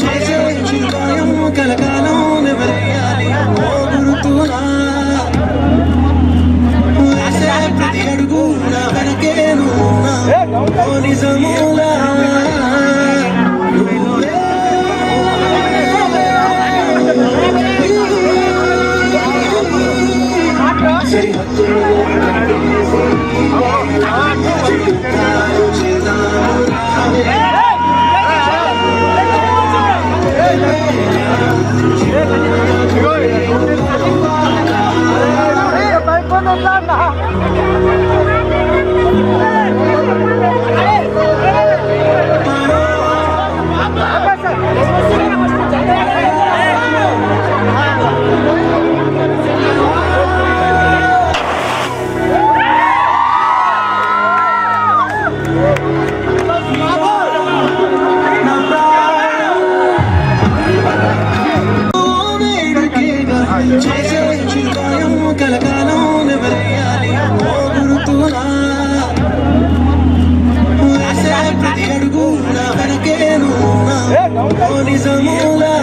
చేసే చిరుగాయం కలకాలం నెవరియాలి ఓ గురుతులా వేసే ప్రతి అడుగు నా వెనకే నువ్వున్నా ఓ నిజములా చేసే చిరుగాయం కలకాలం నెవరియాలి ఓ గురుతులా వేసే ప్రతి అడుగు నా వెనకే నువ్వున్నా ఓ నిజములా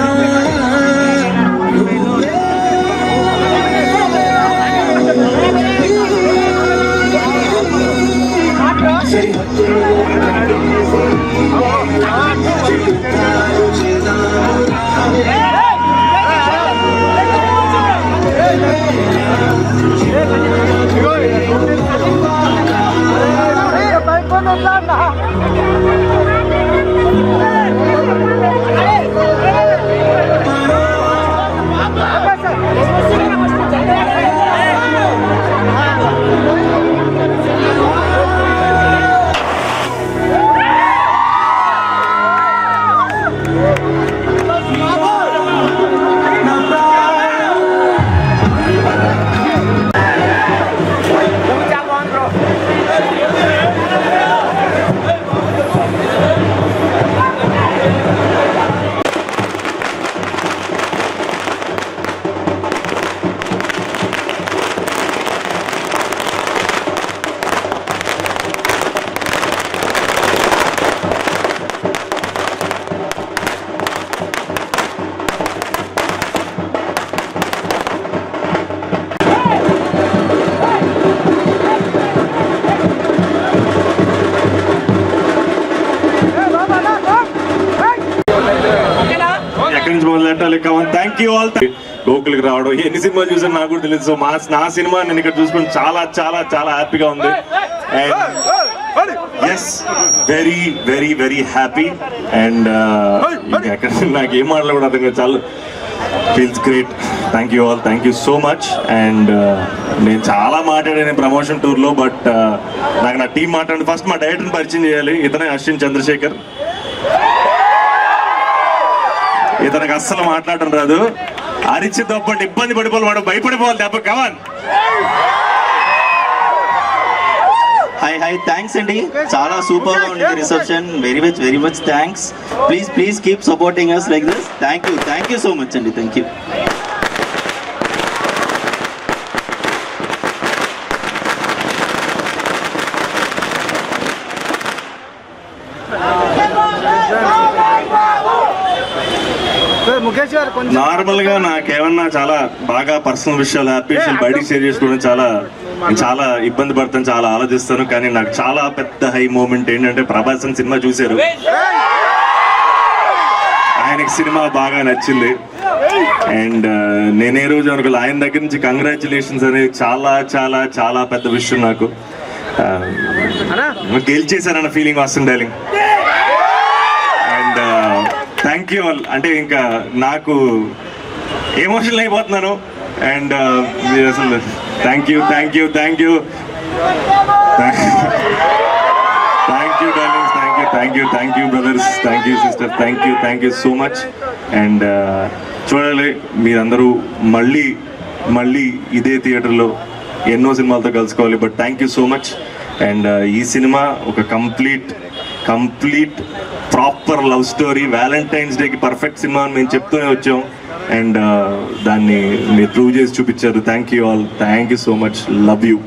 థ్యాంక్ యూ ఆల్. లోకల్కి రావడం ఎన్ని సినిమాలు చూసాను నాకు కూడా తెలియదు. సో నా సినిమా నేను ఇక్కడ చూసుకుని చాలా చాలా చాలా హ్యాపీగా ఉంది. And yes very very very happy. And ఎక్కడ నాకు ఏం మాటలు కూడా అర్థం కాదు. చాలా feels great. Thank you all. Thank you so much. And నేను చాలా మాట్లాడాను ప్రమోషన్ టూర్లో. బట్ నాకు నా టీం మాట్లాడి ఫస్ట్ మా డైరెక్టర్ని పరిచయం చేయాలి. ఇతనే అశ్విన్ చంద్రశేఖర్. ఇతనికి అస్సలు మాట్లాడటం రాదు. అరిచి తప్పండి ఇబ్బంది పడిపోవాలి, వాడు భయపడిపోవాలి దెబ్బ. కమాన్. హాయ్ హాయ్, థ్యాంక్స్ అండి. చాలా సూపర్ గా ఉంది reception. Very much thanks. Please keep supporting us like this. Thank you so much అండి. Thank you. నార్మల్ గా నాకేమన్నా చాలా బాగా పర్సనల్ విషయాలు, హ్యాపీ విషయాలు బయటికి షేర్ చేసుకోవడం చాలా ఇబ్బంది పడతాను, చాలా ఆలోచిస్తాను. కానీ నాకు చాలా పెద్ద హై మూమెంట్ ఏంటంటే ప్రభాస్ సినిమా చూశారు. ఆయనకి సినిమా బాగా నచ్చింది. అండ్ నేనే రోజు అనుకోలేదు. ఆయన దగ్గర నుంచి కంగ్రాచులేషన్స్ అనేది చాలా చాలా చాలా పెద్ద విషయం. నాకు గెలిచేశానన్న ఫీలింగ్ వస్తుంది darling. And thank you all. అంటే ఇంకా నాకు ఎమోషనల్ అయిపోతున్నాను. అండ్ మీరు అసలు thank you darlings. Thank you brothers. Thank you sister. Thank you so much. And చూడాలి మీరందరూ మళ్ళీ ఇదే థియేటర్లో ఎన్నో సినిమాలతో కలుసుకోవాలి. But thank you so much. And ఈ సినిమా ఒక complete proper love story. Valentine's డేకి పర్ఫెక్ట్ సినిమా అని మేము చెప్తూనే వచ్చాం. అండ్ దాన్ని మీరు ప్రూవ్ చేసి చూపించారు. Thank you all. Thank you so much. Love you.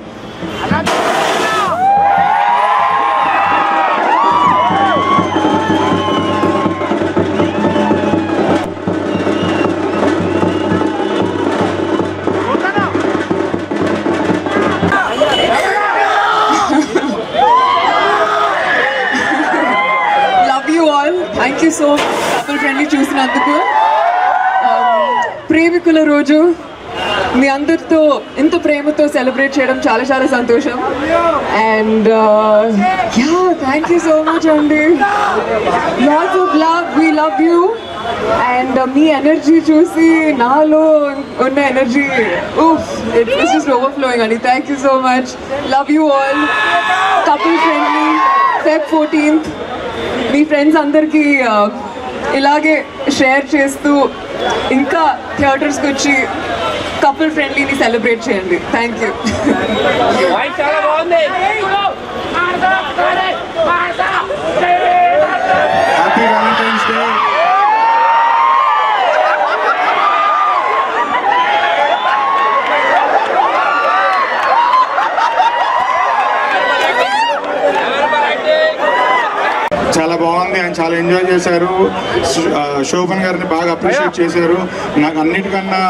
Thank you so much couple friendly చూసినందుకు. ప్రేమికుల రోజు మీ అందరితో ఇంత ప్రేమతో సెలబ్రేట్ చేయడం చాలా చాలా సంతోషం. And ya thank you so much అండి. Lots of love, we love you. And మీ ఎనర్జీ చూసి నాలో ఉన్న ఎనర్జీ ఇట్స్ జస్ట్ ఓవర్ఫ్లోయింగ్ అండి. Thank you so much. Love you all. Couple friendly Feb 14th మీ ఫ్రెండ్స్ అందరికీ ఇలాగే షేర్ చేస్తూ ఇంకా థియేటర్స్కి వచ్చి కపుల్ ఫ్రెండ్లీని సెలబ్రేట్ చేయండి. Thank you. Happy Valentine's day. చాలా బాగుంది, ఆయన చాలా ఎంజాయ్ చేశారు. శోభన్ గారిని బాగా అప్రిషియేట్ చేశారు. నాకు అన్నిటికన్నా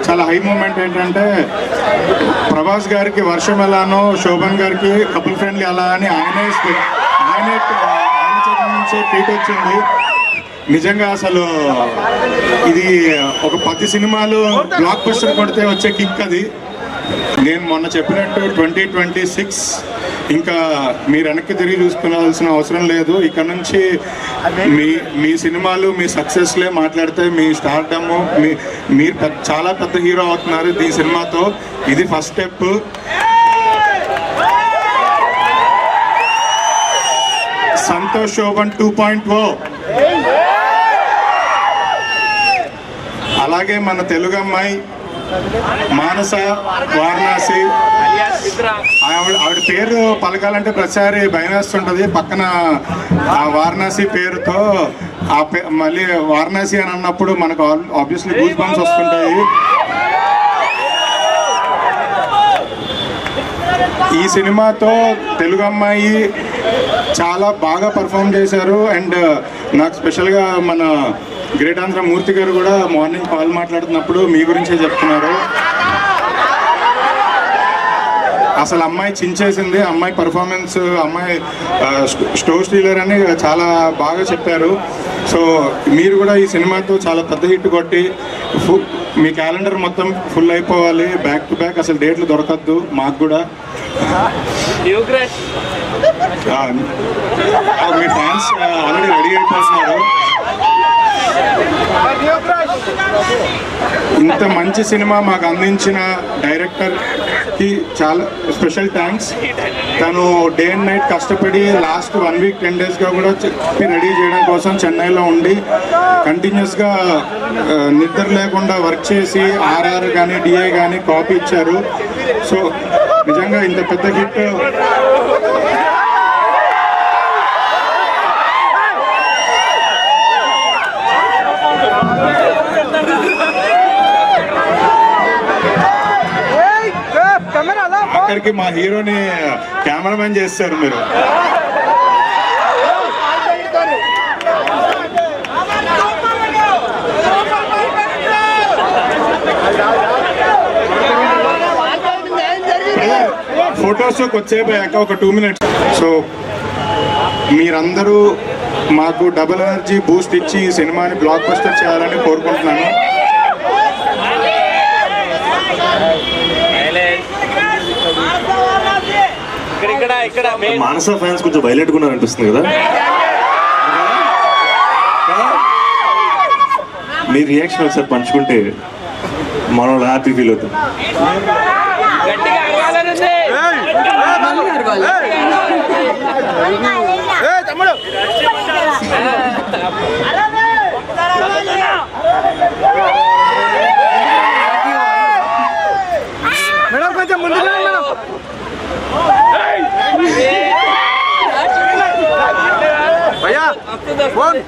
చాలా హై మూమెంట్ ఏంటంటే ప్రభాస్ గారికి వర్షం ఎలానో శోభన్ గారికి కపుల్ ఫ్రెండ్లీ అలా అని ఆయన చేతి నుంచే ట్రీట్ వచ్చింది. నిజంగా అసలు ఇది ఒక 10 సినిమాలు బ్లాక్ బస్టర్ కొడితే వచ్చే కిక్ అది. నేను మొన్న చెప్పినట్టు 2026 ఇంకా మీరు వెనక్కి తిరిగి చూసుకోవాల్సిన అవసరం లేదు. ఇక్కడ నుంచి మీ సినిమాలు మీ సక్సెస్లే మాట్లాడితే మీ స్టార్డమ్ మీరు చాలా పెద్ద హీరో అవుతున్నారు ఈ సినిమాతో. ఇది ఫస్ట్ స్టెప్. సంతోష్ శోభన్ 2.0. అలాగే మన తెలుగు అమ్మాయి మానస వారణాసి. ఆవిడ పేరు పలకాలంటే ప్రతిసారి భయం వేస్తుంటుంది. పక్కన ఆ వారణాసి పేరుతో మళ్ళీ వారణాసి అని అన్నప్పుడు మనకు ఆబ్వియస్లీ గూస్ బంప్స్ వస్తుంటాయి. ఈ సినిమాతో తెలుగు అమ్మాయి చాలా బాగా పర్ఫామ్ చేశారు. అండ్ నాకు స్పెషల్గా మన గ్రేట్ ఆంధ్ర మూర్తి గారు కూడా మార్నింగ్ కాల్ మాట్లాడుతున్నప్పుడు మీ గురించే చెప్తున్నారు. అసలు అమ్మాయి చించేసింది, అమ్మాయి పర్ఫార్మెన్స్, అమ్మాయి స్టోర్ స్టీలర్ అని చాలా బాగా చెప్పారు. సో మీరు కూడా ఈ సినిమాతో చాలా పెద్ద హిట్ కొట్టి మీ క్యాలెండర్ మొత్తం ఫుల్ అయిపోవాలి. బ్యాక్ టు బ్యాక్ అసలు డేట్లు దొరకద్దు మాకు కూడా. మీ ఫ్యాన్స్ ఆల్రెడీ రెడీ అయిపోతున్నారు. ఇంత మంచి సినిమా మాకు అందించిన డైరెక్టర్కి చాలా స్పెషల్ థ్యాంక్స్. తను డే అండ్ నైట్ కష్టపడి లాస్ట్ 1 వీక్ 10 డేస్గా కూడా రెడీ చేయడం కోసం చెన్నైలో ఉండి కంటిన్యూస్గా నిద్ర లేకుండా వర్క్ చేసి RR కానీ DA కానీ కాపీ ఇచ్చారు. సో నిజంగా ఇంత పెద్ద హిట్ అక్కడికి మా హీరోని కెమెరామెన్ చేస్తారు మీరు. ఫొటోస్ వచ్చేపోయాక ఒక 2 minutes. సో మీరందరూ మాకు డబుల్ ఎనర్జీ బూస్ట్ ఇచ్చి ఈ సినిమాని బ్లాక్ బస్టర్ చేయాలని కోరుకుంటున్నాను. మానస ఫ్యాన్స్ కొంచెం వైలెట్ గా అనిపిస్తుంది కదా. మీ రియాక్షన్ ఒకసారి పంచుకుంటే మన హ్యాపీ ఫీల్ అవుతాం. మేడం కొంచెం ముందుకు మేడం. భయ్యా ఫోన్